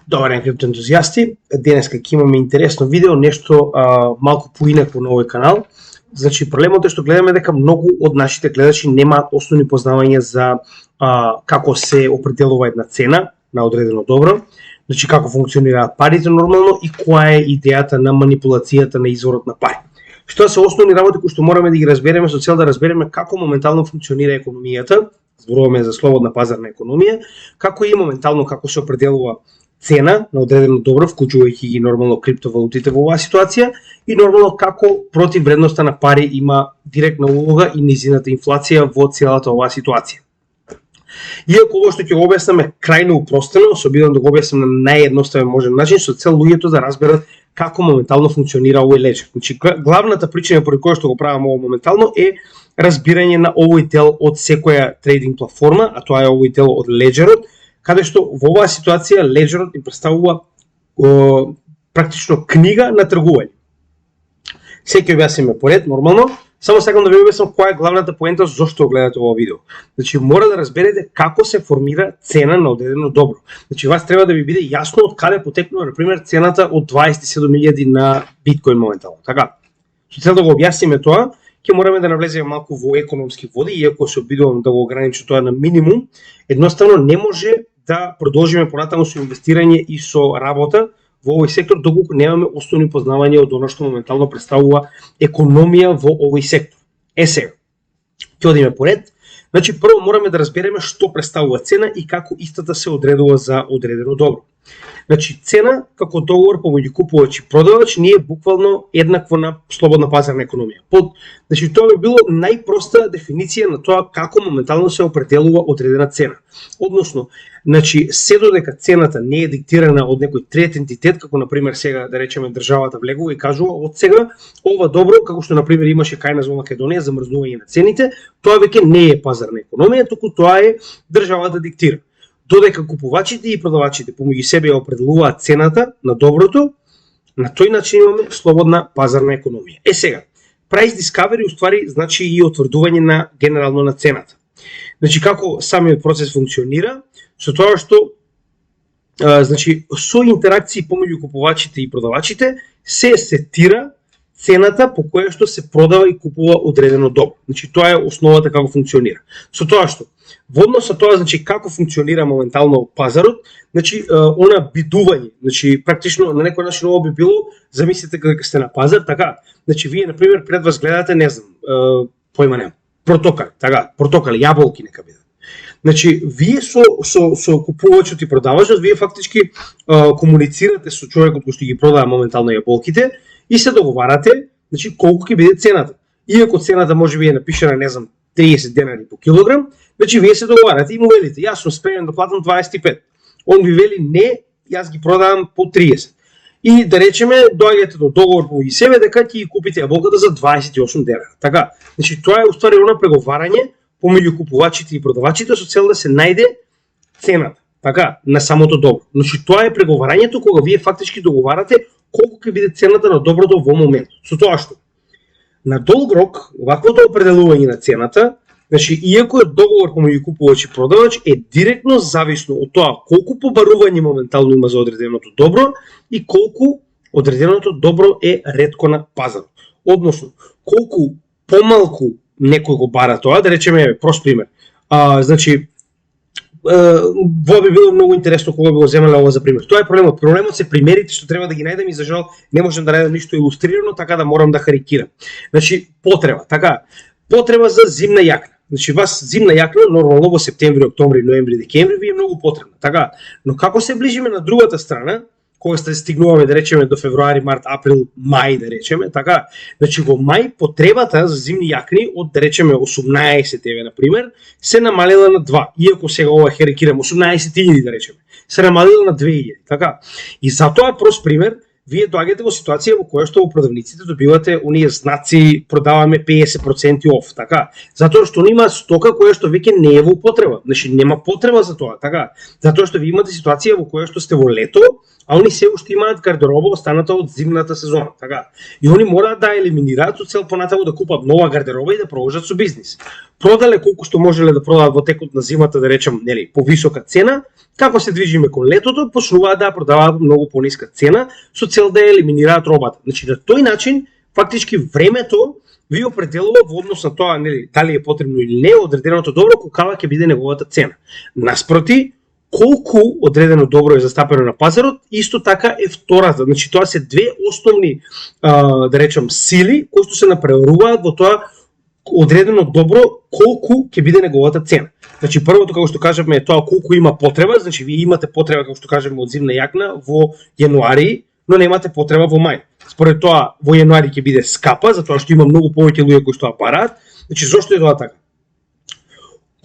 Добар ден, криптоентузијасти. Денеска ќе имаме интересно видео, нешто малку поинакво на овој канал. Значи, проблемот е што гледаме дека многу од нашите гледачи немаат основни познавања за како се определува една цена на одредено добро, значи како функционираат парите нормално и која е идејата на манипулацијата на изворот на пари. Што се основни работи кои што мораме да ги разбереме со цел да разбереме како моментално функционира економијата, зборуваме за слободна пазарна економија, како и моментално како се определува цена на одредено добро, вклучувајќи ги нормално криптовалутите во оваа ситуација и нормално како против вредноста на пари има директна улога и низината инфлација во целата оваа ситуација. Иако ово што ќе го објаснам е крајно упростено, се обидам да го објаснам на наједноставен можен начин со цел луѓето да разберат како моментално функционира овој леџер. Значи, главната причина поради која што го правам ово моментално е разбирање на овој дел од секоја трейдинг платформа, а тоа е овој дел од леџерот, каде што во оваа ситуација леџерот им представува практично книга на тргување. Се ќе објасниме поред, нормално. Само сакам да ви објаснам која е главната поента зошто гледате ова видео. Значи, мора да разберете како се формира цена на одредено добро. Значи, вас треба да ви биде јасно од каде потекнува, например, цената од 27.000 на биткоин моментално. Така, со цел да го објасниме тоа, ќе мораме да навлеземе малку во економски води, иако се обидувам да го ограничам тоа на минимум. Едноставно не може да продолжиме понатаму со инвестирање и со работа во овој сектор доколку немаме основни познавања од оно што моментално представува економија во овој сектор. Сега, ќе одиме поред. Значи, прво мораме да разбереме што представува цена и како истата се одредува за одредено добро. Значи, цена како договор помеѓу купувач и продавач не е буквално еднакво на слободна пазарна економија. Значи, тоа би било најпроста дефиниција на тоа како моментално се определува одредена цена. Односно, значи, се додека цената не е диктирана од некој трет ентитет, како например сега да речеме државата влегува и кажува од сега ова добро, како што например имаше кај нас во Македонија замрзнување на цените, тоа веќе не е пазарна економија, туку тоа е државата диктира. Додека купувачите и продавачите помеѓу себе ја определуваат цената на доброто, на тој начин имаме слободна пазарна економија. Сега, price discovery уствари значи и утврдување на генерално на цената. Значи, како самиот процес функционира, со тоа што значи со интеракции помеѓу купувачите и продавачите се сетира цената по која што се продава и купува одредено добро. Значи, тоа е основата како функционира. Со тоа што во однос со тоа, значи, како функционира моментално пазарот, значи, она бидување, значи, практично на некој начин ово би било, замислите дека сте на пазар, така, значи, вие, например, пред вас гледате, не знам, појма немам, портокали, јаболки нека бидат. Значи, вие со купувачот и продавачот, вие фактички комуницирате со човекот кој што ги продава моментално јаболките и се договарате, значи, колку ќе биде цената. Иако цената може би е напишана, не знам, 30 денари по килограм, значи вие се договарате и му велите, јас сум спремен да платам 25. Он ви вели не, јас ги продавам по 30. И да речеме, доаѓате до договор помеѓу себе дека ќе ги купите јаболката за 28 денари. Така, значи тоа е уствари она преговарање помеѓу купувачите и продавачите со цел да се најде цената, така, на самото добро. Значи тоа е преговарањето кога вие фактички договарате колку ќе биде цената на доброто во моментот. Со тоа што на долг рок, ваквото определување на цената, значи, иако е договор помеѓу купувач и продавач, е директно зависно од тоа колку побарување моментално има за одреденото добро и колку одреденото добро е ретко на пазарот. Односно, колку помалку некој го бара тоа, да речеме, прост пример. Значи, во би било многу интересно кога би го земале ова за пример. Тоа е проблемот. Проблемот се примерите што треба да ги најдем и за жал не можам да најдам ништо илустрирано, така да морам да карикирам. Значи, потреба за зимна јакна. Значи, вас зимна јакна нормално во септември, октомври, ноември, декември ви е многу потребна. Така, но како се ближиме на другата страна, кога сте стигнуваме да речеме до февруари, март, април, мај да речеме, така, значи во мај потребата за зимни јакни од да речеме 18 еве на пример се намалила на 2. Иако сега ова херикирам 18.000 да речеме, се намалила на 2.000, така. И затоа прост пример, вие доаѓате во ситуација во која што во продавниците добивате оние знаци продаваме 50% оф, така. Затоа што има стока која што веќе не е во употреба, значи нема потреба за тоа, така. Затоа што ви имате ситуација во која што сте во лето, а они се уште имаат гардероба останата од зимната сезона, така. И они мораат да елиминираат со цел понатаму да купат нова гардероба и да продолжат со бизнис. продале колку што можеле да продадат во текот на зимата, да речем, нели, по висока цена, како се движиме кон летото, почнуваат да продаваат многу пониска цена со цел да елиминираат робата. Значи на тој начин фактички времето ви определува во однос на тоа, нели, дали е потребно или не одреденото добро, колкава ќе биде неговата цена. Наспроти, колку одредено добро е застапено на пазарот, исто така е втората. Значи тоа се две основни, да речем, сили кои што се напреваруваат во тоа одредено добро колку ќе биде неговата цена. Значи првото, како што кажавме, е тоа колку има потреба, значи вие имате потреба, како што кажеме, од зимна јакна во јануари, но немате потреба во мај. Според тоа во јануари ќе биде скапа, затоа што има многу повеќе луѓе кои што ја бараат. Значи зошто е тоа така?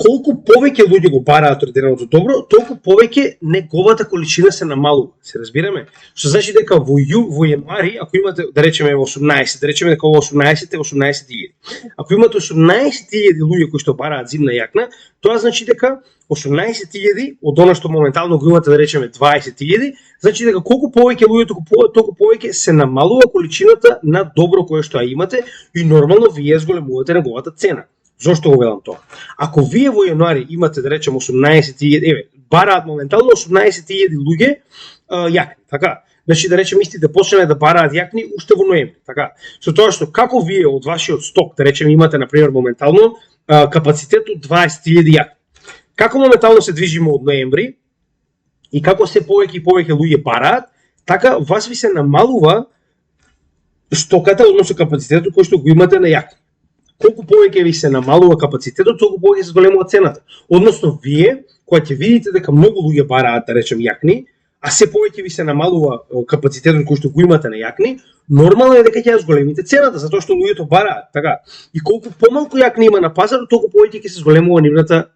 Колку повеќе луѓе го бараат одреденото добро, толку повеќе неговата количина се намалува. Се разбираме? Што значи дека во јануари, ако имате, да речеме 18, да речеме дека во 18 е 18.000. Ако имате 18.000 луѓе кои што бараат зимна јакна, тоа значи дека 18.000 од она што моментално го имате, да речеме 20.000, значи дека колку повеќе луѓето купуваат, толку повеќе се намалува количината на добро кое што ја имате и нормално вие зголемувате неговата цена. Зошто го велам тоа? Ако вие во јануари имате, да речем, 18.000, бараат моментално 18.000 луѓе јакни, така? Значи, да речем, истите почнале да бараат јакни уште во ноември, така? Со тоа што како вие од вашиот сток, да речем, имате, например, моментално капацитет од 20.000 јакни. Како моментално се движиме од ноември и како се повеќе и повеќе луѓе бараат, така вас ви се намалува стоката, односно капацитетот кој што го имате на јакни. Колку повеќе ви се намалува капацитетот, толку повеќе се зголемува цената. Односно, вие, кога ќе видите дека многу луѓе бараат, да речем, јакни, а се повеќе ви се намалува капацитетот кој што го имате на јакни, нормално е дека ќе ја зголемите цената, затоа што луѓето бараат, така. И колку помалку јакни има на пазарот, толку повеќе ќе се зголемува нивната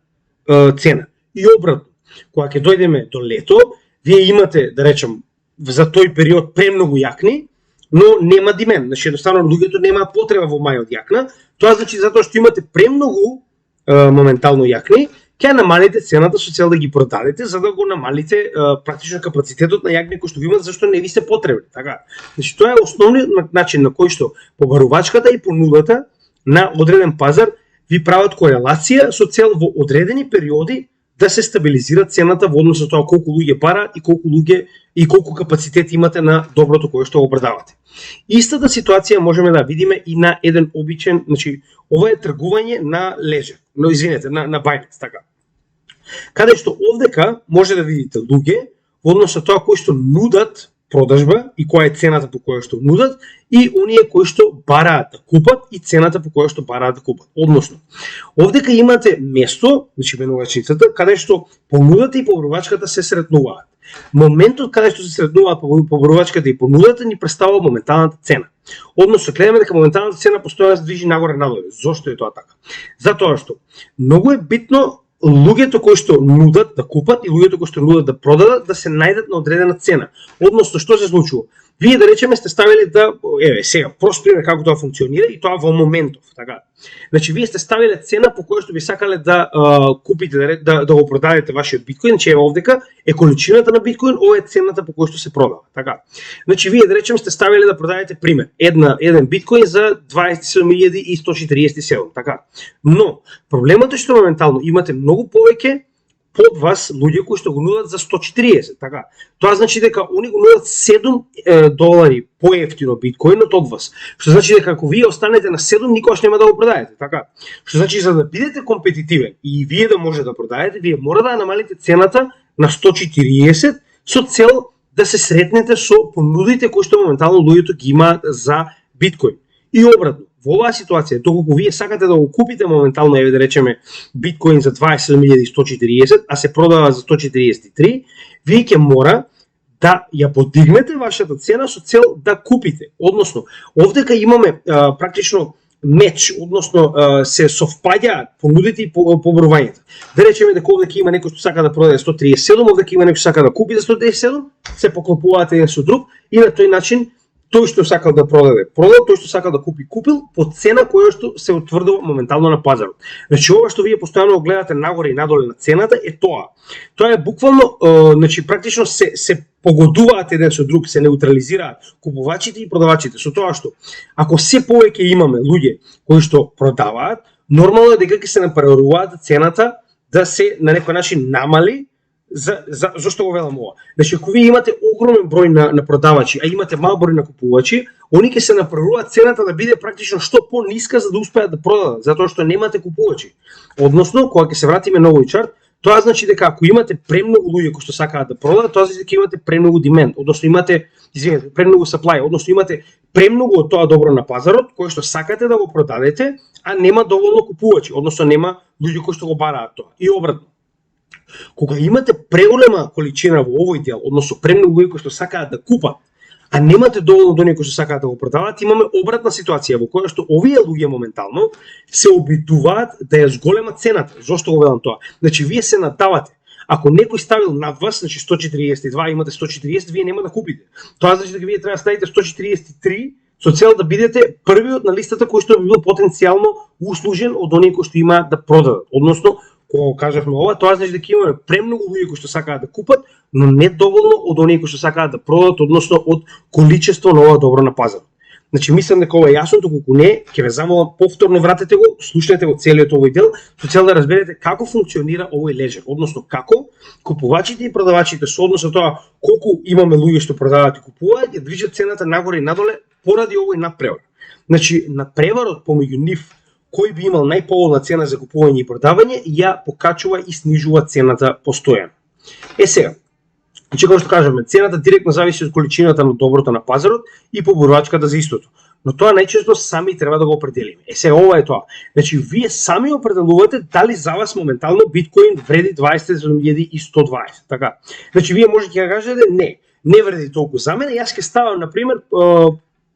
цена. И обратно, кога ќе дојдеме до лето, вие имате, да речем, за тој период премногу јакни, но нема димен. Значи, едноставно, луѓето немаат потреба во мај од јакна. Тоа значи затоа што имате премногу моментално јакни, ќе намалите цената со цел да ги продадете, за да го намалите практично капацитетот на јакни кои што го имате, зашто не ви се потребни. Така. Значи, тоа е основниот начин на кој што побарувачката и понудата на одреден пазар ви прават корелација со цел во одредени периоди да се стабилизира цената во однос на тоа колку луѓе бараат и колку луѓе и колку капацитет имате на доброто кое што го продавате. Истата ситуација можеме да видиме и на еден обичен, значи ова е тргување на Ledger, но извинете, на Binance, така. Каде што овдека може да видите луѓе во однос на тоа кои што нудат продажба и која е цената по која што нудат и оние кои што бараат да купат и цената по која што бараат да купат. Односно, овдека имате место, значи менувачницата, каде што понудата и побарувачката се сретнуваат. Моментот каде што се сретнуваат побарувачката и понудата ни представува моменталната цена. Односно, гледаме дека моменталната цена постојано да се движи нагоре-надолу. Зошто е тоа така? Затоа што многу е битно луѓето кои што нудат да купат и луѓето кои што нудат да продадат да се најдат на одредена цена. Односно, што се случува? Вие, да речеме, сте ставиле да, сега, прост пример како тоа функционира и тоа во моментов, така. Значи, вие сте ставиле цена по која што би сакале да купите, да го продадете вашиот биткоин, значи овдека е количината на биткоин, ова е цената по која што се продава, така. Значи, вие, да речеме, сте ставиле да продадете пример, еден биткоин за 27.147, така. Но, проблемот е што моментално имате многу повеќе под вас луѓе кои што го нудат за 140, така. Тоа значи дека они го нудат $7 поевтино биткоинот од вас. Што значи дека ако вие останете на 7, никогаш нема да го продадете, така. Што значи за да бидете компетитивен и вие да може да продадете, вие мора да намалите цената на 140 со цел да се сретнете со понудите кои што моментално луѓето ги имаат за биткоин. И обратно, во оваа ситуација, доколку вие сакате да го купите моментално, еве да речеме, биткоин за 27.140, а се продава за 143, вие ќе мора да ја подигнете вашата цена со цел да купите. Односно, овдека имаме практично меч, односно се совпаѓаат понудите и побарувањето. Да речеме дека овдека има некој што сака да продаде 137, овдека има некој што сака да купи за 137, се поклопуваат еден со друг и на тој начин тој што сакал да продаде, продал, тој што сакал да купи, купил по цена која што се утврдува моментално на пазарот. Значи ова што вие постојано го гледате нагоре и надоле на цената е тоа. Тоа е буквално, значи практично се погодуваат еден со друг, се неутрализираат купувачите и продавачите. Со тоа што ако се повеќе имаме луѓе кои што продаваат, нормално е дека ќе се напреваруваат цената да се на некој начин намали. Зошто го велам ова? Значи, ако вие имате огромен број на продавачи, а имате мал број на купувачи, они ќе се напреваруваат цената да биде практично што по-ниска за да успеат да продадат, затоа што немате купувачи. Односно, кога ќе се вратиме на овој чарт, тоа значи дека ако имате премногу луѓе кои што сакаат да продадат, тоа значи дека имате премногу demand, односно имате, премногу supply, односно имате премногу од тоа добро на пазарот кој што сакате да го продадете, а нема доволно купувачи, односно нема луѓе кои што го бараат тоа. И обратно. Кога имате преголема количина во овој дел, односно премногу луѓе кои што сакаат да купат, а немате доволно до некои што сакаат да го продаваат, имаме обратна ситуација во која што овие луѓе моментално се обидуваат да ја зголемат цената. Зошто го велам тоа? Значи вие се надавате. Ако некој ставил над вас, значи 142, имате 140, вие нема да купите. Тоа значи дека вие треба да ставите 143 со цел да бидете првиот на листата кој што би бил потенцијално услужен од оние кои што имаат да продадат. Односно, кога кажавме ова, тоа значи дека имаме премногу луѓе кои што сакаат да купат, но не доволно од оние кои што сакаат да продадат, односно од количество на ова добро на пазарот. Значи мислам дека ова е јасно, доколку не, ќе ве замолам повторно вратете го, слушнете го целиот овој дел со цел да разберете како функционира овој леџер, односно како купувачите и продавачите со однос на тоа колку имаме луѓе што продаваат и купуваат, ја движат цената нагоре и надоле поради овој надпревар. Значи надпреварот помеѓу нив кој би имал најповолна цена за купување и продавање, ја покачува и снижува цената постојано. Сега, значи како што кажаме, цената директно зависи од количината на доброто на пазарот и поборувачката за истото. Но тоа најчесто сами треба да го определиме. Сега ова е тоа. Значи вие сами определувате дали за вас моментално биткоин вреди 27.120, така. Значи вие можете да кажете не вреди толку за мене, јас ќе ставам на пример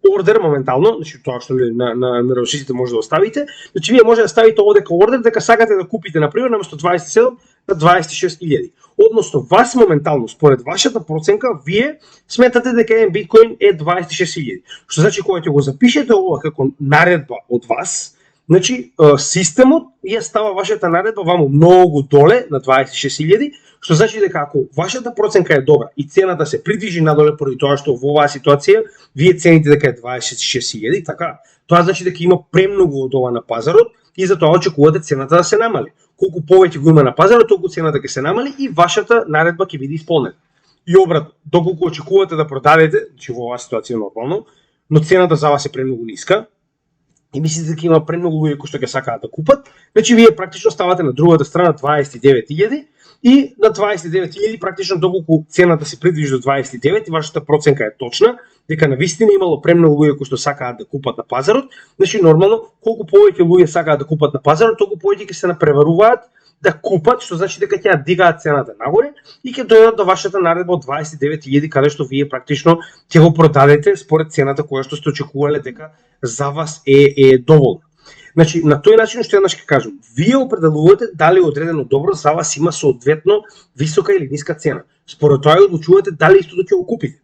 ордер моментално, значи тоа што на мерошиците може да оставите, значи вие може да ставите овдека ордер дека сакате да купите на пример наместо 27 на 26.000. Односно вас моментално според вашата проценка вие сметате дека еден биткоин е 26.000. Што значи кога ќе го запишете ова како наредба од вас, значи системот ја става вашата наредба ваму многу доле на 26.000, што значи дека ако вашата проценка е добра и цената се придвижи надоле поради тоа што во оваа ситуација вие цените дека е 26.000, така, тоа значи дека има премногу од ова на пазарот и затоа очекувате цената да се намали. Колку повеќе го има на пазарот, толку цената ќе се намали и вашата наредба ќе биде исполнета. И обратно, доколку очекувате да продадете, значи во оваа ситуација нормално, но цената за вас е премногу ниска, и мислите дека има премногу луѓе кои што ќе сакаат да купат, значи вие практично ставате на другата страна 29.000 и на 29.000 практично доколку цената се придвижи до 29 и вашата проценка е точна, дека навистина имало премногу луѓе кои што сакаат да купат на пазарот, значи нормално колку повеќе луѓе сакаат да купат на пазарот, толку повеќе ќе се напреваруваат да купат, што значи дека ќе ја дигаат цената нагоре и ќе дојдат до вашата наредба од 29.000 каде што вие практично ќе го продадете според цената која што сте очекувале дека за вас е доволна. Значи, на тој начин што еднаш ќе кажам, вие определувате дали одредено добро за вас има соодветно висока или ниска цена. Според тоа одлучувате дали истото ќе го купите.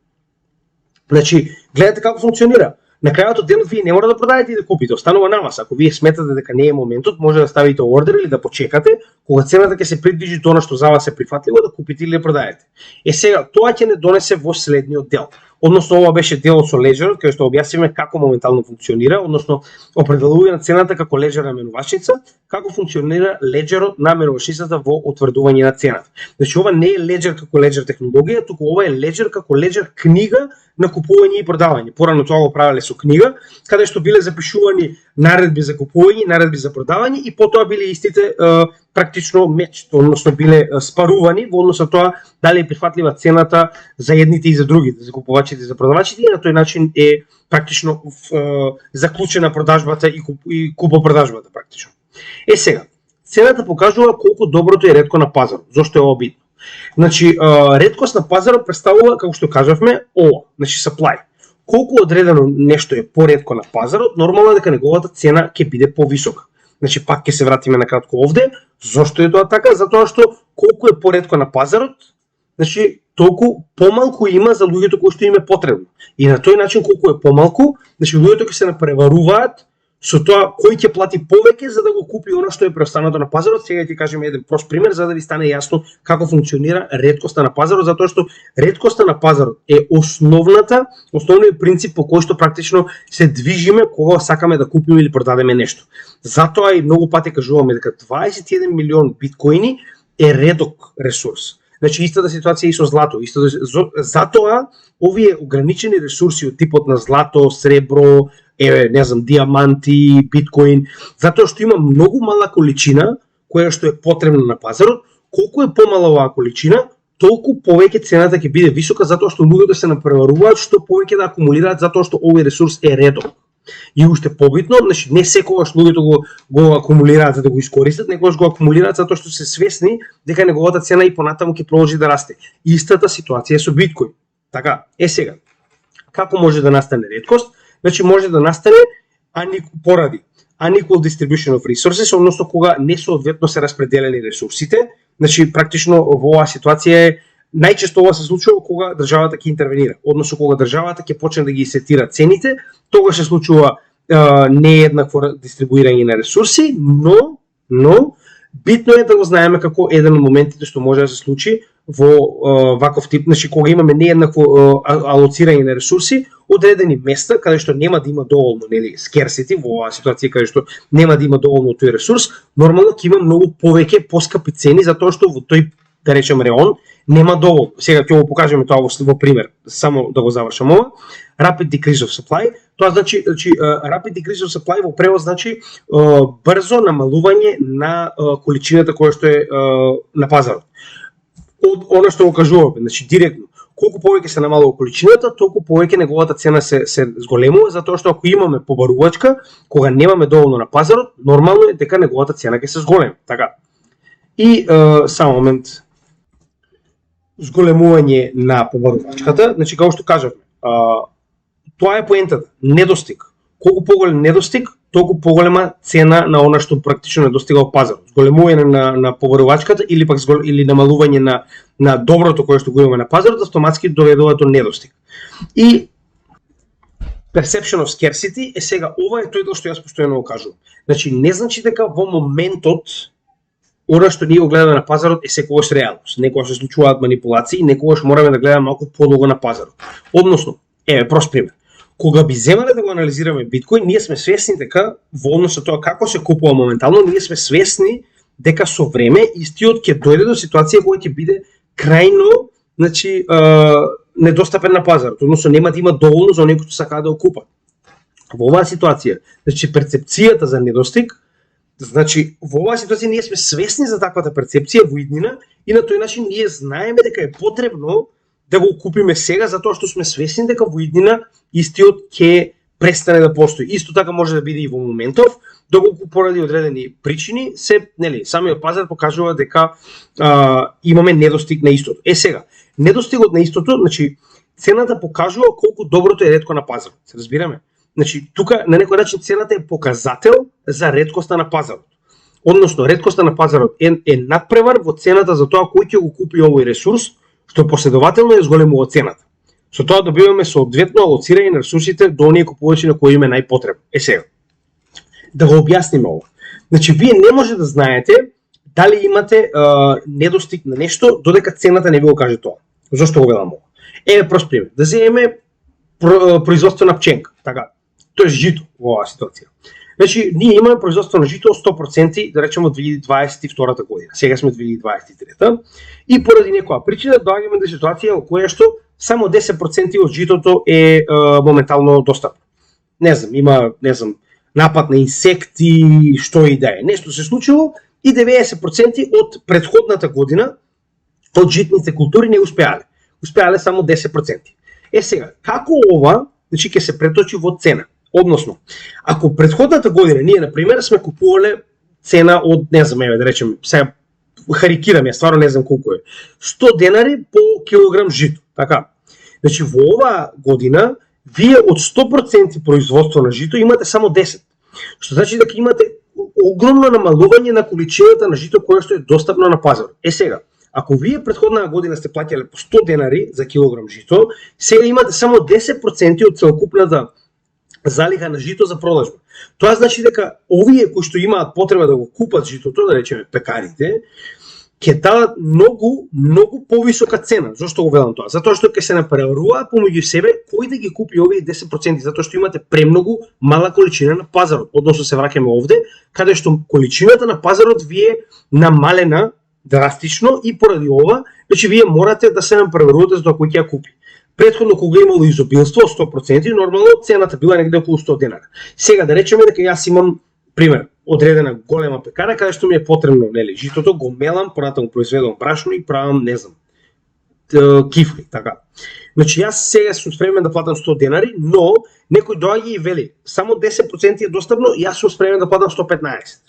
Значи, гледате како функционира. На крајот од денот вие не мора да продадете и да купите, останува на вас. Ако вие сметате дека не е моментот, може да ставите ордер или да почекате, кога цената ќе се придвижи до она што за вас е прифатливо да купите или да продадете. Сега, тоа ќе не донесе во следниот дел. Односно, ова беше делот со леџерот, кај што објаснивме како моментално функционира, односно определување на цената како леџерна менувачница, како функционира леџерот на менувачницата во утврдување на цената. Значи, ова не е леџер како леџер технологија, туку ова е леџер како леџер книга на купување и продавање. Порано тоа го правеле со книга, каде што биле запишувани наредби за купување, наредби за продавање и потоа биле истите практично меч, односно биле спарувани во однос на тоа дали е прифатлива цената за едните и за другите, за купувачите и за продавачите, и на тој начин е практично заклучена продажбата и купопродажбата практично. Сега, цената покажува колку доброто е ретко на пазарот. Зошто е ова битно? Значи, реткост на пазарот представува, како што кажавме, ова, значи supply. Колку одредено нешто е поретко на пазарот, нормално е дека неговата цена ќе биде повисока. Значи, пак ќе се вратиме на кратко овде. Зошто е тоа така? Затоа што колку е поретко на пазарот, значи толку помалку има за луѓето кои што им е потребно. И на тој начин колку е помалку, значи луѓето ќе се напреваруваат со тоа кој ќе плати повеќе за да го купи она што е преостанато на пазарот. Сега ќе кажем еден прост пример за да ви стане јасно како функционира реткоста на пазарот, затоа што реткоста на пазарот е основниот принцип по кој што практично се движиме кога сакаме да купиме или продадеме нешто. Затоа и многу пати кажуваме дека 21 милион биткоини е редок ресурс. Значи истата ситуација и со злато, затоа овие ограничени ресурси од типот на злато, сребро, не знам, диаманти, биткоин, затоа што има многу мала количина која што е потребна на пазарот. Колку е помала оваа количина, толку повеќе цената ќе биде висока, затоа што луѓето се напреваруваат што повеќе да акумулираат, затоа што овој ресурс е редок. И уште побитно, значи не секогаш луѓето го акумулираат за да го искористат, некогаш го акумулираат затоа што се свесни дека неговата цена и понатаму ќе продолжи да расте. Истата ситуација е со биткоин. Така, сега, како може да настане редкост? Значи може да настане поради unequal distribution of resources, односно кога несоодветно се распределени ресурсите. Значи практично во оваа ситуација најчесто ова се случува кога државата ќе интервенира, односно кога државата ќе почне да ги сетира цените, тогаш се случува нееднакво дистрибуирање на ресурси, но битно е да го знаеме како еден од моментите што може да се случи во ваков тип, значи кога имаме нееднакво алоцирање на ресурси, одредени места каде што нема да има доволно, нели, scarcity, во оваа ситуација каде што нема да има доволно тој ресурс, нормално ќе има многу повеќе поскапи цени затоа што во тој, да речем, реон нема доволно. Сега ќе го покажеме тоа во пример, само да го завршам ова. Rapid decrease of supply, тоа значи rapid decrease of supply во превод значи брзо намалување на количината која што е на пазарот. Од она што го кажуваме, значи директно, колку повеќе се намалува количината, толку повеќе неговата цена се зголемува, затоа што ако имаме побарувачка, кога немаме доволно на пазарот, нормално е дека неговата цена ќе се зголеми. Така. И само момент. Зголемување на побарувачката, значи како што кажавме, тоа е поентата, недостиг. Колку поголем недостиг, толку поголема цена на она што практично недостига од пазарот. Зголемување на побарувачката или пак или намалување на доброто кое што го имаме на пазарот, автоматски доведува до недостиг. И perception of scarcity е сега, ова е тој дел што јас постојано го кажувам. Значи не значи дека во моментот она што ние го гледаме на пазарот е секогаш реалност. Некогаш се случуваат манипулации, некогаш мораме да гледаме малку подолго на пазарот. Односно, прост пример. Кога би земале да го анализираме биткоин, ние сме свесни дека во однос со тоа како се купува моментално, ние сме свесни дека со време истиот ќе дојде до ситуација која ќе биде крајно, значи недостапен на пазарот, односно нема да има доволно за оние кои сакаат да го купат. Во оваа ситуација, значи перцепцијата за недостиг, значи во оваа ситуација ние сме свесни за таквата перцепција во иднина и на тој начин ние знаеме дека е потребно да го купиме сега затоа што сме свесни дека во иднина истиот ќе престане да постои. Исто така може да биде и во моментов, доколку поради одредени причини самиот пазар покажува дека имаме недостиг на истото. Сега, недостигот на истото, значи цената покажува колку доброто е ретко на пазарот. Се разбираме? Значи тука на некој начин цената е показател за реткоста на пазарот. Односно реткоста на пазарот е надпревар во цената за тоа кој ќе го купи овој ресурс, што последователно е зголемува цената. Со тоа добиваме соодветно алоцирање на ресурсите до оние купувачи на кои им е најпотребно. Сега, да го објасниме ова. Значи, вие не може да знаете дали имате недостиг на нешто додека цената не ви го каже тоа. Зошто го велам ова? Прост пример. Да земеме производство на пченка, така. Тоа е жито во оваа ситуација. Значи, ние имаме производство на жито 100%, да речеме од 2022 година. Сега сме 2023. И поради некоја причина доаѓаме до ситуација во која што само 10% од житото е моментално достапно. Има напад на инсекти, што и да е. Нешто се случило и 90% од претходната година од житните култури не успеале. Успеале само 10%. Сега, како ова, значи ќе се преточи во цена? Односно, ако претходната година ние, например, сме купувале цена од, да речем, сега харикирам ја, стварно не знам колку е, 100 денари по килограм жито, така. Значи, во оваа година, вие од 100% производство на жито имате само 10. Што значи дека имате огромно намалување на количината на жито која што е достапно на пазарот. Сега, ако вие претходна година сте плаќале по 100 денари за килограм жито, сега имате само 10% од целокупната залиха на жито за продажба. Тоа значи дека овие кои што имаат потреба да го купат житото, да речеме пекарите, ќе дадат многу повисока цена. Зошто го велам тоа? Затоа што ќе се напреваруваат помеѓу себе кој да ги купи овие 10%, затоа што имате премногу мала количина на пазарот. Односно се враќаме овде, каде што количината на пазарот ви е намалена драстично и поради ова, значи вие морате да се напреварувате за тоа кој ќе ја купи. Претходно кога имало изобилство 100%, нормално цената била негде околу 100 денара. Сега да речеме дека јас имам пример, одредена голема пекара каде што ми е потребно, нели, житото го мелам, понатаму произведувам брашно и правам, не знам, кифли, така. Значи јас сега сум спремен да платам 100 денари, но некој доаѓа и вели, само 10% е достапно, јас сум спремен да платам 115.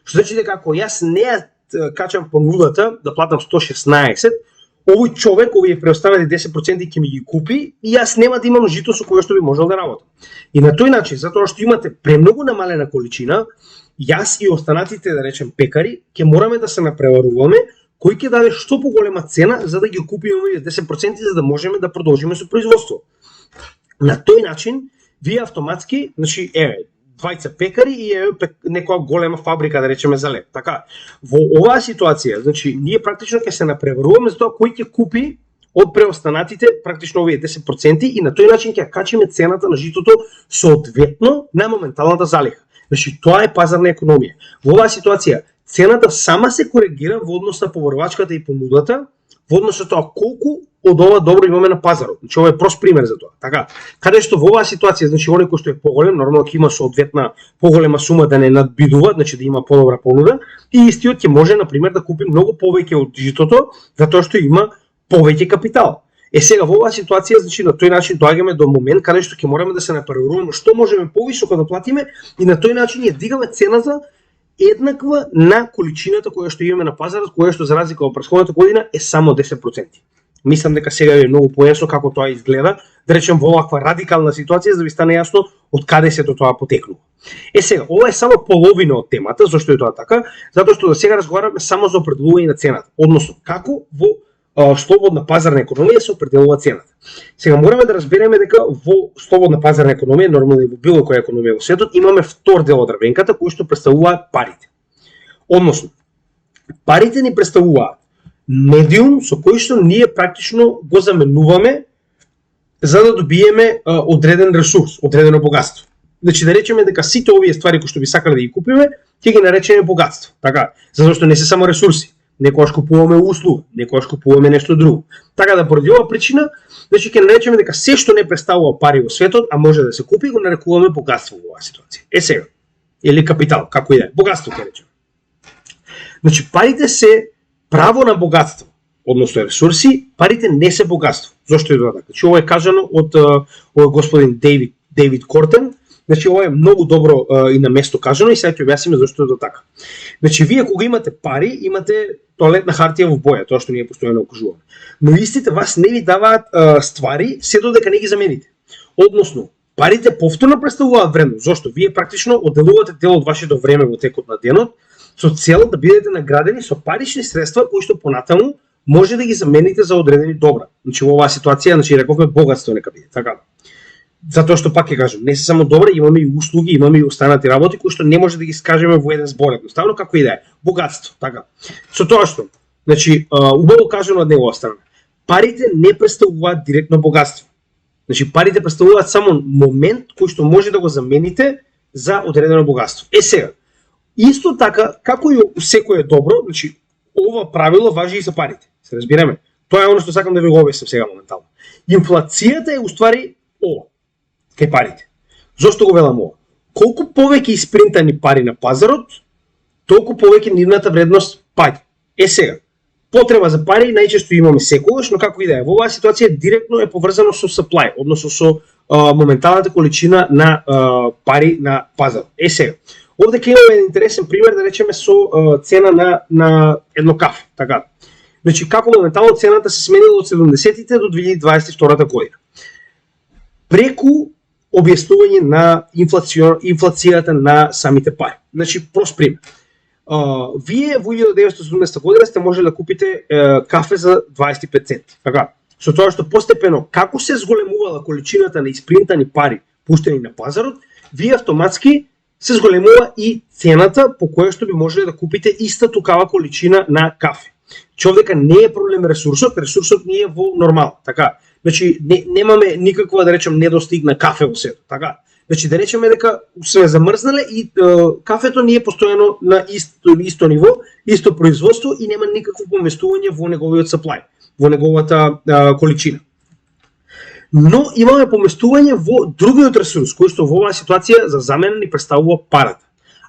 Што значи дека ако јас не ја качам понудата да платам 116, овој човек, овие преостанали 10% ќе ми ги купи и јас нема да имам жито со кое што би можел да работам. И на тој начин, затоа што имате премногу намалена количина, јас и останатите, да речем, пекари, ќе мораме да се напреваруваме кој ќе даде што поголема цена за да ги купиме овие 10% за да можеме да продолжиме со производство. На тој начин, вие автоматски, значи, двајца пекари и некоја голема фабрика, да речеме, за леб. Така, во оваа ситуација, значи, ние практично ќе се напреваруваме за тоа кој ќе купи од преостанатите, практично овие 10% и на тој начин ќе качиме цената на житото соодветно на моменталната залиха. Значи, тоа е пазарна економија. Во оваа ситуација, цената сама се коригира во однос на побарувачката и понудата, во однос на тоа колку од ова добро имаме на пазарот. Значи, ова е прост пример за тоа. Така, каде што во оваа ситуација, значи, оној кој што е поголем, нормално ќе има соодветна поголема сума да не надбидува, значи да има подобра понуда, и истиот ќе може, на пример, да купи многу повеќе од житото, затоа што има повеќе капитал. Сега во оваа ситуација, значи, на тој начин доаѓаме до момент каде што ќе мораме да се напреваруваме што можеме повисоко да платиме и на тој начин ја дигаме цената еднаква на количината која што имаме на пазарот, која што за разлика од претходната година е само 10%. Мислам дека сега е многу појасно како тоа изгледа, да речем во оваква радикална ситуација за да ви стане јасно од каде се до тоа потекнува. Сега, ова е само половина од темата, зашто е тоа така? Затоа што до сега разговараме само за определување на цената, односно како во слободна пазарна економија се определува цената. Сега мораме да разбереме дека во слободна пазарна економија, нормално и во било која економија во светот, имаме втор дел од дрвенката кој што представуваат парите. Односно, парите ни представуваат медиум со кој што ние практично го заменуваме за да добиеме одреден ресурс, одредено богатство. Значи да речеме дека сите овие ствари кои што би сакале да ги купиме, ќе ги наречеме богатство. Така, затоа што не се само ресурси. Некогаш купуваме услуга, некогаш купуваме нешто друго. Така да поради оваа причина, значи ќе наречеме дека се што не представува пари во светот, а може да се купи, го нарекуваме богатство во оваа ситуација. Сега, или капитал, како и да е, богатство ќе речеме. Значи парите се право на богатство, односно ресурси, парите не се богатство. Зошто е тоа така? Значи ова е кажано од господин Дейвид Кортен. Значи ова е многу добро и на место кажано и сега ќе објасниме зошто е тоа така. Значи вие кога имате пари, имате тоалетна хартија во боја, тоа што ние постојано окружуваме. Но истите вас не ви даваат ствари се додека не ги замените. Односно, парите повторно представуваат вредност. Зошто? Вие практично одделувате дел од вашето време во текот на денот со цел да бидете наградени со парични средства кои што понатаму може да ги замените за одредени добра. Значи во оваа ситуација, значи рековме богатство нека биде, така. Затоа што пак ќе кажам, не се само добри, имаме и услуги, имаме и останати работи кои што не може да ги скажеме во еден збор, едноставно како и да е, богатство, така. Со тоа што, значи, убаво кажано од негова страна, парите не представуваат директно богатство. Значи, парите представуваат само момент кој што може да го замените за одредено богатство. Сега, исто така, како и секое добро, значи, ова правило важи и за парите. Се разбираме? Тоа е оно што сакам да ви го објаснам сега моментално. Инфлацијата е уствари ова кај парите. Зошто го велам ова? Колку повеќе испринтани пари на пазарот, толку повеќе нивната вредност паѓа. Сега, потреба за пари најчесто имаме секогаш, но како и да е, во оваа ситуација директно е поврзано со supply, односно со моменталната количина на пари на пазарот. Сега, овде ќе имаме интересен пример, да речеме со цена на едно кафе, така. Значи, како моментално цената се сменила од 70-тите до 2022 година. Преку објаснување на инфлацијата на самите пари. Значи, прост пример. Вие во 1970 година сте можели да купите кафе за 25 центи. Така. Со тоа што постепено, како се зголемувала количината на испринтани пари пуштени на пазарот, вие автоматски се зголемува и цената по која што би можеле да купите иста тукава количина на кафе. Човека не е проблем ресурсот ни е во нормал, така. Значи немаме никаква, да речем, недостиг на кафе во светот, така. Значи да речеме дека се замрзнале и кафето ни е постојано на исто ниво, исто производство и нема никакво поместување во неговиот supply, во неговата количина. Но имаме поместување во другиот ресурс, кој што во оваа ситуација за замена ни представува парата.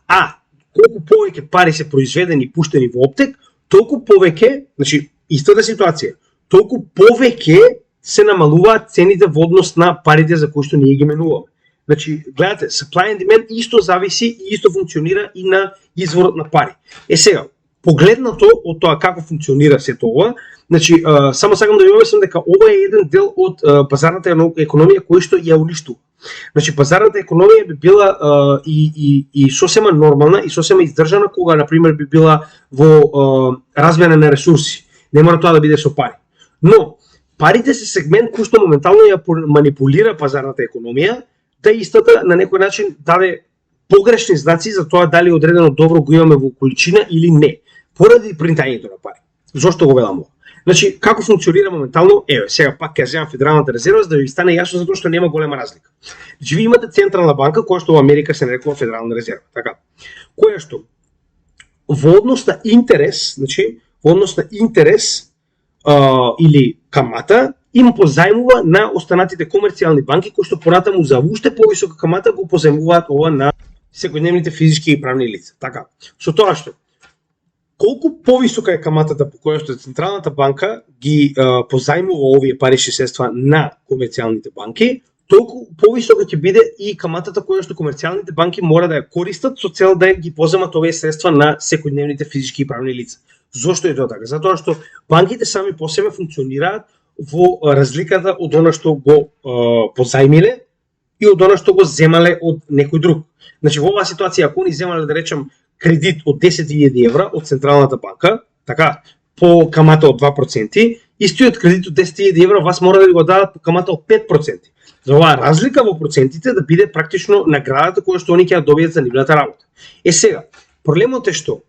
А колку повеќе пари се произведени и пуштени во оптек, толку повеќе, значи истата ситуација, толку повеќе се намалуваат цените во однос на парите за кои што ние ги менуваме. Значи, гледате, supply and demand исто зависи и исто функционира и на изворот на пари. Сега, погледнато од тоа како функционира сето ова, значи, само сакам да ви обяснам дека ова е еден дел од пазарната економија кој што ја уништува. Значи, пазарната економија би била и сосема нормална и сосема издржана кога, например, би била во размена на ресурси. Не мора тоа да биде со пари. Но, парите се сегмент кој што моментално ја манипулира пазарната економија, да истата на некој начин даде погрешни знаци за тоа дали одредено добро го имаме во количина или не, поради принтањето на пари. Зошто го велам ова? Значи, како функционира моментално, сега пак ќе земам Федералната резерва за да ви стане јасно затоа што нема голема разлика. Значи, ви имате централна банка која што во Америка се нарекува Федерална резерва, така. Која што во однос на интерес, значи, во однос на интерес или камата, им позајмува на останатите комерцијални банки кои што понатаму за уште повисока камата го позајмуваат ова на секојдневните физички и правни лица. Така, со тоа што колку повисока е каматата по која што Централната банка ги позајмува овие парични средства на комерцијалните банки, толку повисока ќе биде и каматата која што комерцијалните банки мора да ја користат со цел да ги поземат овие средства на секојдневните физички и правни лица. Зошто е тоа така? Затоа што банките сами по себе функционираат во разликата од она што го позајмиле и од она што го земале од некој друг. Значи во оваа ситуација ако они земале да речем кредит од 10.000 евра од Централната банка, така, по камата од 2%, истиот кредит од 10.000 евра вас мора да го дадат по камата од 5%. За оваа разлика во процентите да биде практично наградата која што они ќе ја добијат за нивната работа. Сега, проблемот е што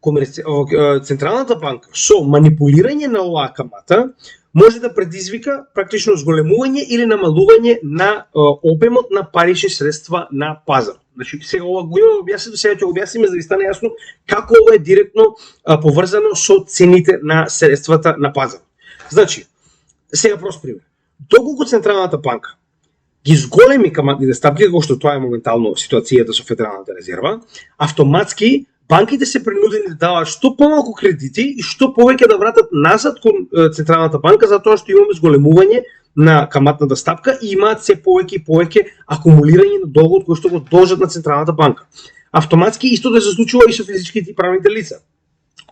Централната банка со манипулирање на оваа камата може да предизвика практично зголемување или намалување на обемот на парични средства на пазар. Значи, сега ова го имаме објаснето, сега ќе го објасниме за да ви стане јасно како ова е директно поврзано со цените на средствата на пазар. Значи, сега прост пример. Доколку Централната банка ги зголеми каматните стапки, како што тоа е моментално ситуацијата со Федералната резерва, автоматски банките се принудени да даваат што помалку кредити и што повеќе да вратат назад кон Централната банка затоа што имаме зголемување на каматната стапка и имаат се повеќе и повеќе акумулирање на долгот кој што го должат на Централната банка. Автоматски исто да се случува и со физичките и правните лица.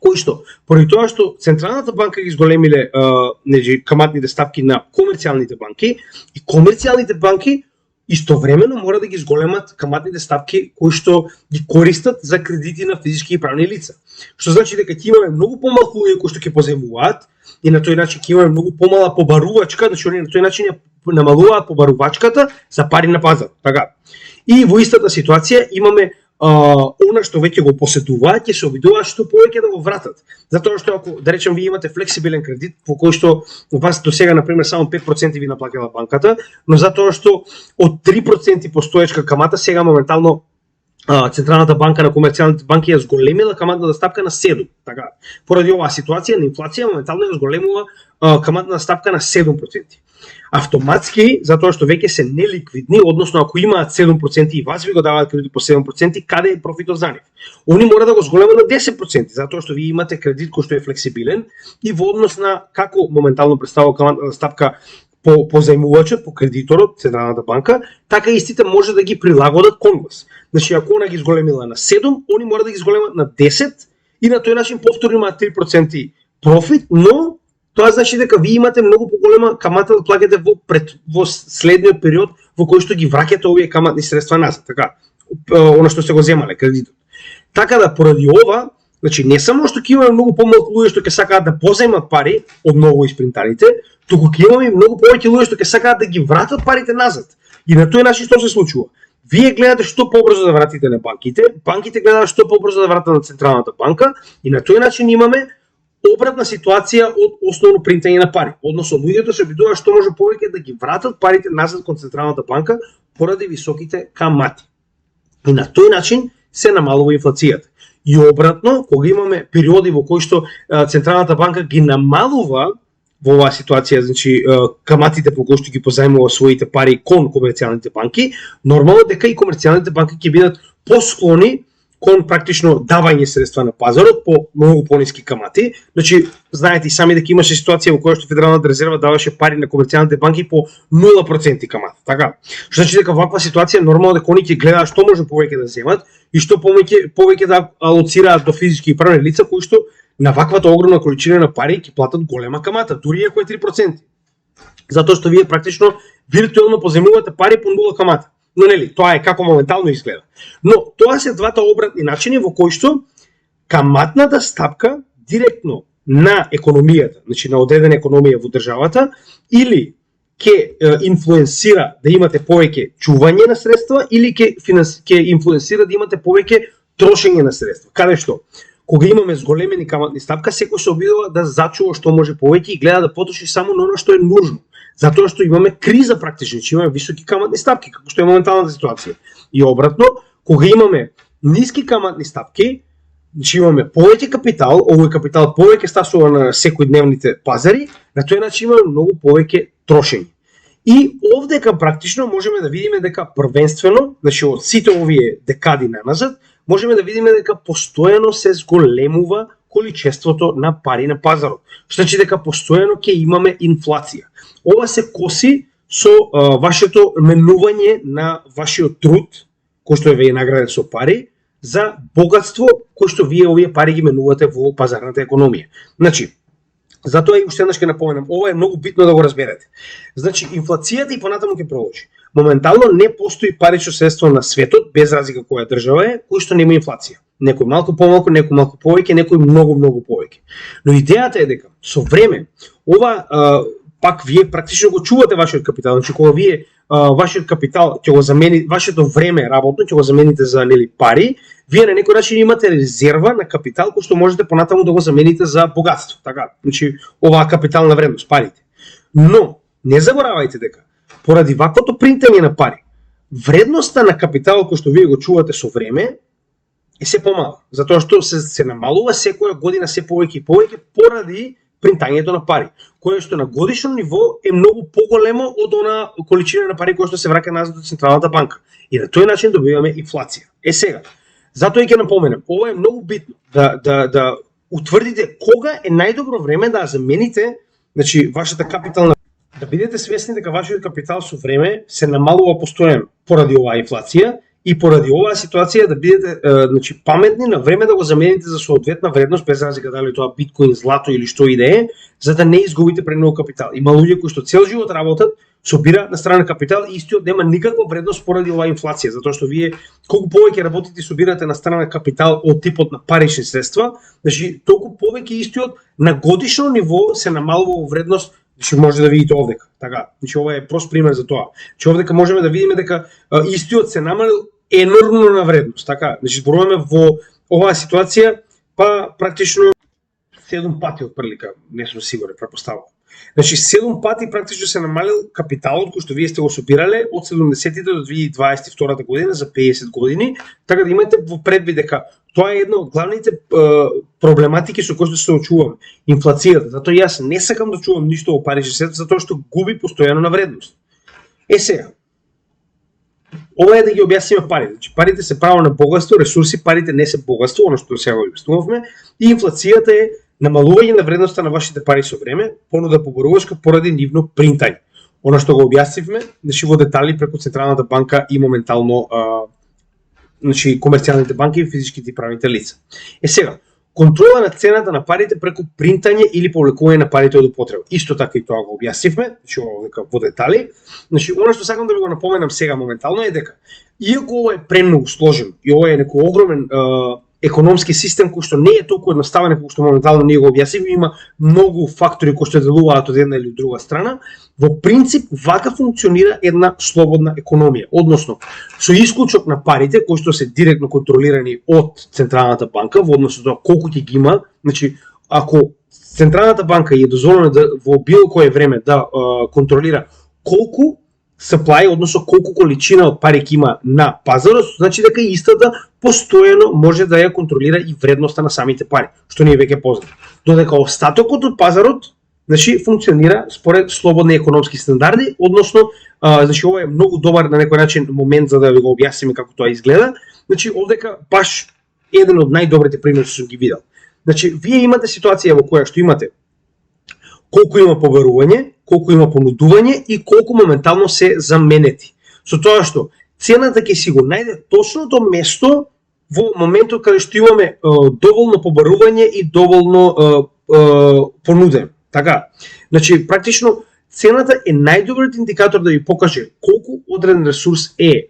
Кои што, поради тоа што Централната банка ги зголемиле каматните стапки на комерцијалните банки и комерцијалните банки истовремено мора да ги зголемат каматните стапки кои што ги користат за кредити на физички и правни лица. Што значи дека ќе имаме многу помалку луѓе кои што ќе позајмуваат и на тој начин ќе имаме многу помала побарувачка, значи они на тој начин ја намалуваат побарувачката за пари на пазар, така. И во истата ситуација имаме она што веќе го поседуваат ќе се обидуваат што повеќе да го вратат. Затоа што ако да речем ви имате флексибилен кредит по кој што вас до сега на пример само 5% ви наплаќала банката, но затоа што од 3% постоечка камата сега моментално Централната банка на комерцијалните банки ја зголемила каматната стапка на 7, така. Поради оваа ситуација на инфлација моментално ја зголемува каматната стапка на 7%. Автоматски, затоа што веќе се неликвидни, односно ако имаат 7% и вас ви го даваат кредит по 7%, каде е профитот за нив? Они мора да го зголемат на 10%, затоа што ви имате кредит кој што е флексибилен и во однос на како моментално представува каматната стапка по зајмувачот, по кредиторот, Централната банка, така истите може да ги прилагодат кон вас. Значи, ако она ги зголемила на 7, они мора да ги зголемат на 10 и на тој начин повторно имаат 3% профит, но тоа значи дека ви имате многу поголема камата да плаќате во следниот период во кој што ги враќате овие каматни средства назад, така, она што се го земале, кредитот. Така да поради ова, значи не само што ќе имаме многу помалку луѓе што ќе сакаат да позајмат пари од ново испринтаните, туку ќе имаме многу повеќе луѓе што ќе сакаат да ги вратат парите назад. И на тој начин што се случува? Вие гледате што побрзо да вратите на банките, банките гледаат што побрзо да вратат на Централната банка и на тој начин имаме обратна ситуација од основно принтање на пари. Односно, луѓето се обидуваат што може повеќе да ги вратат парите назад кон Централната банка поради високите камати. И на тој начин се намалува инфлацијата. И обратно, кога имаме периоди во кои што Централната банка ги намалува во оваа ситуација, значи каматите по кои што ги позајмува своите пари кон комерцијалните банки, нормално дека и комерцијалните банки ќе бидат посклони кон практично давање средства на пазарот по многу пониски камати. Значи, знаете и сами дека имаше ситуација во која што Федералната резерва даваше пари на комерцијалните банки по 0% камата. Така, што значи дека ваква ситуација нормално дека они ќе гледаат што може повеќе да земат и што повеќе да алоцираат до физички и правни лица кои што на ваквата огромна количина на пари ќе платат голема камата, дури ако е 3%. Затоа што вие практично виртуелно поземувате пари по 0 камата. Но нели, тоа е како моментално изгледа. Но тоа се двата обратни начини во кои што каматната стапка директно на економијата, значи на одредена економија во државата, или ќе инфлуенсира да имате повеќе чување на средства, или ќе инфлуенсира да имате повеќе трошење на средства. Каде што? Кога имаме зголемени каматни стапка, секој се обидува да зачува што може повеќе и гледа да потроши само на оно што е нужно. Затоа што имаме криза практично, че имаме високи каматни стапки, како што е моменталната ситуација. И обратно, кога имаме ниски каматни стапки, значи имаме повеќе капитал, овој капитал повеќе стасува на секојдневните пазари, на тој начин имаме многу повеќе трошење. И овдека практично можеме да видиме дека првенствено, значи од сите овие декади наназад, можеме да видиме дека постојано се зголемува количеството на пари на пазарот. Што значи дека постојано ќе имаме инфлација. Ова се коси со вашето менување на вашиот труд, кој што ве е награден со пари, за богатство кој што вие овие пари ги менувате во пазарната економија. Значи, затоа и уште еднаш ќе напоменам, ова е многу битно да го разберете. Значи, инфлацијата и понатаму ќе продолжи. Моментално не постои парично средство на светот, без разлика која држава е, кој што нема инфлација. Некој малку помалку, некој малку повеќе, некој многу повеќе. Но идејата е дека со време ова пак вие практично го чувате вашиот капитал, значи кога вие вашиот капитал ќе го замени, вашето време работно ќе го замените за нели пари, вие на некој начин имате резерва на капитал кој што можете понатаму да го замените за богатство, така, значи оваа капитална вредност, парите. Но не заборавајте дека поради ваквото принтање на пари, вредноста на капиталот кој што вие го чувате со време е се помала, затоа што се намалува секоја година се повеќе и повеќе поради принтањето на пари, кое што на годишно ниво е многу поголемо од она количина на пари која што се враќа назад од Централната банка. И на тој начин добиваме инфлација. Сега, затоа ќе напоменам, ова е многу битно да утврдите кога е најдобро време да замените, значи вашата капитална, да бидете свесни дека вашиот капитал со време се намалува постојано поради оваа инфлација и поради оваа ситуација да бидете значи паметни на време да го замените за соодветна вредност, без разлика дали тоа биткоин, злато или што и да е, за да не изгубите премногу капитал. Има луѓе кои што цел живот работат, собираат на страна капитал и истиот нема никаква вредност поради оваа инфлација, затоа што вие колку повеќе работите и собирате на страна капитал од типот на парични средства, значи толку повеќе истиот на годишно ниво се намалува во вредност. Значи може да видите овдека. Така, значи ова е прост пример за тоа. Значи овдека можеме да видиме дека истиот се намалил енормно на вредност, така. Значи зборуваме во оваа ситуација па практично 7 пати од прилика, не сум сигурен, претпоставувам. Значи 7 пати практично се намалил капиталот кој што вие сте го собирале од 70-тите до 2022 година за 50 години, така да имате во предвид дека тоа е една од главните проблематики со кои што се очуваме, инфлацијата. Затоа јас не сакам да чувам ништо о парични средства, затоа што губи постојано на вредност. Сега, ова е да ги објасниме парите. Значи, парите се право на богатство, ресурси, парите не се богатство, оно што сега го објаснувавме, и инфлацијата е намалување на вредноста на вашите пари со време, понуда поборувачка поради нивно принтање. Оно што го објаснивме, значи во детали преку Централната банка и моментално значи комерцијалните банки и физичките и правните лица. Сега, контрола на цената на парите преку принтање или повлекување на парите од употреба. Исто така и тоа го објаснивме, значи во детали. Значи, оно што сакам да ви го напоменам сега моментално е дека, иако ова е премногу сложено и ова е некој огромен економски систем кој што не е толку едноставен како што моментално ние го објаснивме, има многу фактори кои што делуваат од една или од друга страна. Во принцип, вака функционира една слободна економија, односно со исклучок на парите кои што се директно контролирани од Централната банка во однос до колку ќе ги има, значи ако Централната банка е дозволено да во било кое време да контролира колку supply, односно колку количина од пари ќе има на пазарот, значи дека истата постојано може да ја контролира и вредноста на самите пари, што не е веќе познато. Додека остатокот од пазарот, значи функционира според слободни економски стандарди, односно значи ова е многу добар на некој начин момент за да ви го објасниме како тоа изгледа. Значи овдека баш еден од најдобрите примери што сум ги видел. Значи вие имате ситуација во која што имате колку има побарување, колку има понудување и колку моментално се заменети. Со тоа што цената ќе си го најде точното место во моментот каде што имаме доволно побарување и доволно понуден. Така, значи практично цената е најдобриот индикатор да ви покаже колку одреден ресурс е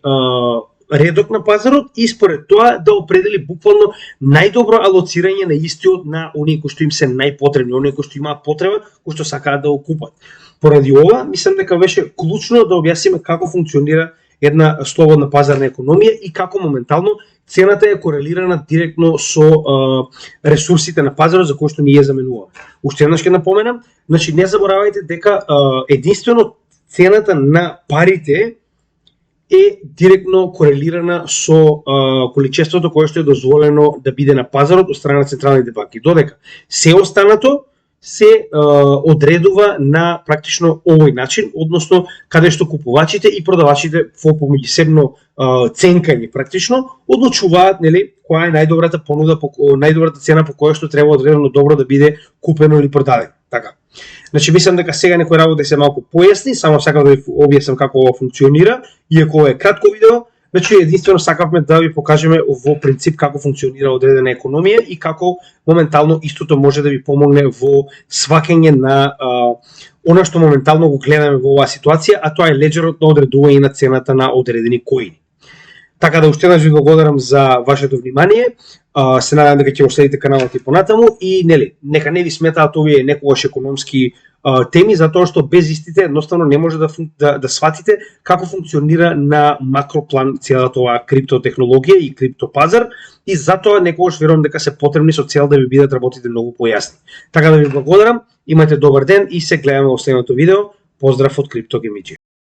редок на пазарот и според тоа да определи буквално најдобро алоцирање на истиот на оние кои што им се најпотребни, оние кои што имаат потреба, кои што сакаат да го купат. Поради ова, мислам дека беше клучно да објасниме како функционира една слободна пазарна економија и како моментално цената е корелирана директно со ресурсите на пазарот за кои што ние ја заменуваме. Уште еднаш ќе напоменам, значи не заборавајте дека единствено цената на парите е директно корелирана со количеството кое што е дозволено да биде на пазарот од страна на централните банки. Додека се останато се одредува на практично овој начин, односно каде што купувачите и продавачите во помеѓусебно ценкање практично одлучуваат нели која е најдобрата понуда, најдобрата цена по која што треба одредено добро да биде купено или продадено. Така. Значи мислам дека сега некои работи се малку појасни, само сакам да ви објаснам како ова функционира, иако ова е кратко видео. Значи единствено сакавме да ви покажеме во принцип како функционира одредена економија и како моментално истото може да ви помогне во сваќање на она што моментално го гледаме во оваа ситуација, а тоа е леџерот на одредување на цената на одредени коини. Така да уште еднаш ви благодарам за вашето внимание. Се надевам дека ќе го следите каналот и понатаму и нели нека не ви сметаат овие некогаш економски теми, затоа што без истите едноставно не може да сватите како функционира на макроплан целата оваа криптотехнологија и криптопазар и затоа некогаш верувам дека се потребни со цел да ви бидат работите многу појасни. Така да ви благодарам, имате добар ден и се гледаме во следното видео. Поздрав од CryptoGameG.